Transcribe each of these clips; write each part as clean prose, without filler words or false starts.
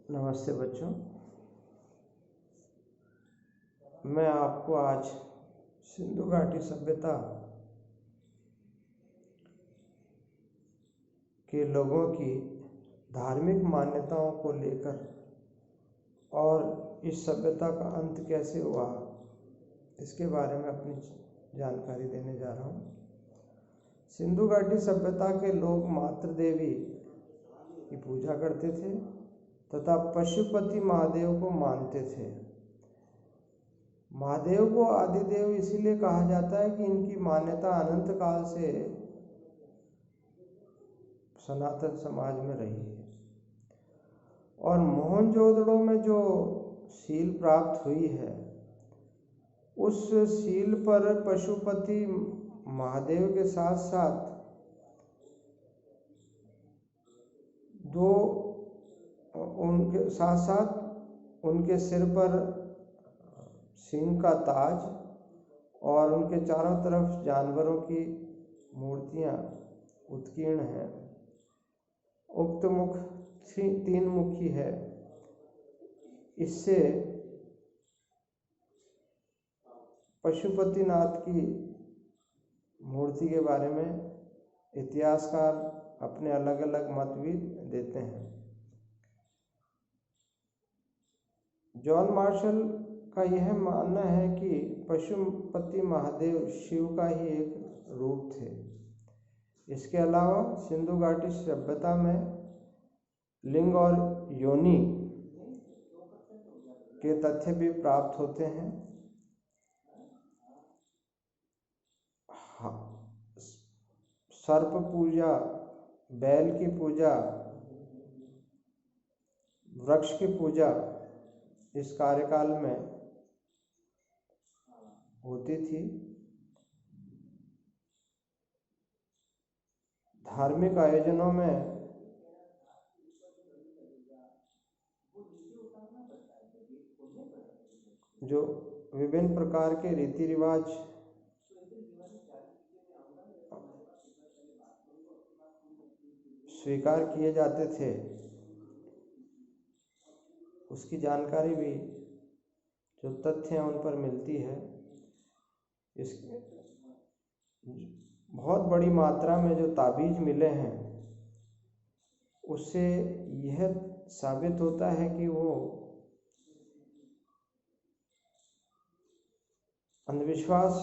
नमस्ते बच्चों। मैं आपको आज सिंधु घाटी सभ्यता के लोगों की धार्मिक मान्यताओं को लेकर और इस सभ्यता का अंत कैसे हुआ इसके बारे में अपनी जानकारी देने जा रहा हूँ। सिंधु घाटी सभ्यता के लोग मातृ देवी की पूजा करते थे तथा पशुपति महादेव को मानते थे। महादेव को आदिदेव इसीलिए कहा जाता है कि इनकी मान्यता अनंत काल से सनातन समाज में रही है और मोहनजोदड़ो में जो सील प्राप्त हुई है उस सील पर पशुपति महादेव के साथ साथ उनके सिर पर सिंह का ताज और उनके चारों तरफ जानवरों की मूर्तियां उत्कीर्ण हैं। उक्त मुख 3 मुखी है। इससे पशुपतिनाथ की मूर्ति के बारे में इतिहासकार अपने अलग अलग मत भी देते हैं। जॉन मार्शल का यह मानना है कि पशुपति महादेव शिव का ही एक रूप थे। इसके अलावा सिंधु घाटी सभ्यता में लिंग और योनि के तथ्य भी प्राप्त होते हैं। सर्प पूजा, बैल की पूजा, वृक्ष की पूजा इस कार्यकाल में होती थी। धार्मिक आयोजनों में जो विभिन्न प्रकार के रीति रिवाज स्वीकार किए जाते थे उसकी जानकारी भी जो तथ्य हैं उन पर मिलती है। इस बहुत बड़ी मात्रा में जो ताबीज मिले हैं उससे यह साबित होता है कि वो अंधविश्वास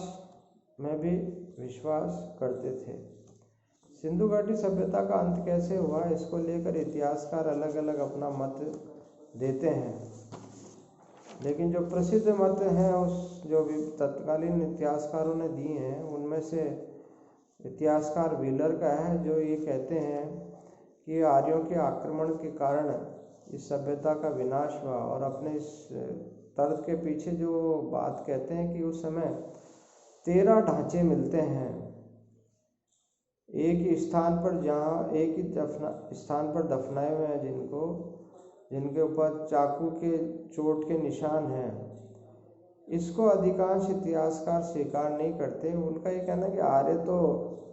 में भी विश्वास करते थे। सिंधु घाटी सभ्यता का अंत कैसे हुआ इसको लेकर इतिहासकार अलग अलग अपना मत देते हैं, लेकिन जो प्रसिद्ध मत हैं उस जो भी तत्कालीन इतिहासकारों ने दिए हैं उनमें से इतिहासकार व्हीलर का है, जो ये कहते हैं कि आर्यों के आक्रमण के कारण इस सभ्यता का विनाश हुआ। और अपने इस तर्क के पीछे जो बात कहते हैं कि उस समय 13 ढांचे मिलते हैं एक ही स्थान पर, जहाँ एक ही स्थान पर दफनाए हुए हैं जिनके ऊपर चाकू के चोट के निशान हैं। इसको अधिकांश इतिहासकार स्वीकार नहीं करते। उनका ये कहना है कि आर्य तो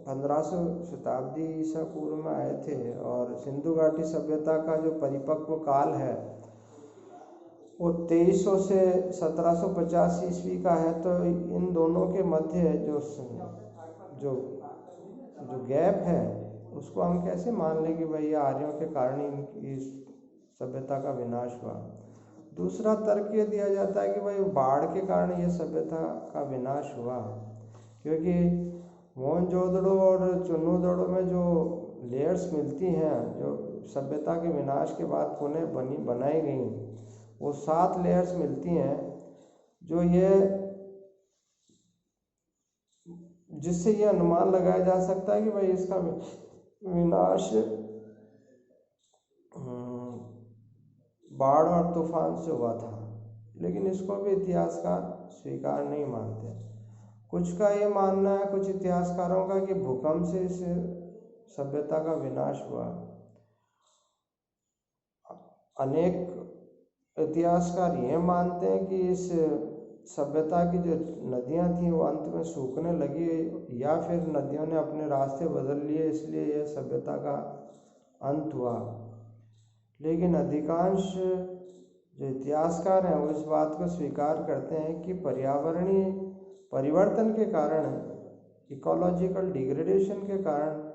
1500 शताब्दी ईसा पूर्व में आए थे और सिंधु घाटी सभ्यता का जो परिपक्व काल है वो 2300 से 1750 ईस्वी का है। तो इन दोनों के मध्य जो गैप है उसको हम कैसे मान लें कि भाई आर्यों के कारण ही इस सभ्यता का विनाश हुआ। दूसरा तर्क ये दिया जाता है कि भाई बाढ़ के कारण ये सभ्यता का विनाश हुआ, क्योंकि मोहनजोदड़ो और चुन्नूदड़ो में जो लेयर्स मिलती हैं जो सभ्यता के विनाश के बाद पुनः बनाई गई वो 7 लेयर्स मिलती हैं, जो जिससे ये अनुमान लगाया जा सकता है कि भाई इसका विनाश बाढ़ और तूफान से हुआ था। लेकिन इसको भी इतिहासकार स्वीकार नहीं मानते। कुछ का ये मानना है, कुछ इतिहासकारों का, कि भूकंप से इस सभ्यता का विनाश हुआ। अनेक इतिहासकार ये मानते हैं कि इस सभ्यता की जो नदियां थी वो अंत में सूखने लगी, या फिर नदियों ने अपने रास्ते बदल लिए इसलिए यह सभ्यता का अंत हुआ। लेकिन अधिकांश जो इतिहासकार हैं वो इस बात को स्वीकार करते हैं कि पर्यावरणीय परिवर्तन के कारण, इकोलॉजिकल डिग्रेडेशन के कारण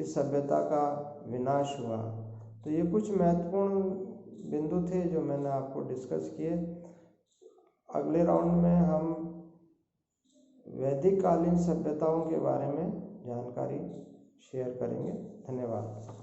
इस सभ्यता का विनाश हुआ। तो ये कुछ महत्वपूर्ण बिंदु थे जो मैंने आपको डिस्कस किए। अगले राउंड में हम वैदिक कालीन सभ्यताओं के बारे में जानकारी शेयर करेंगे। धन्यवाद।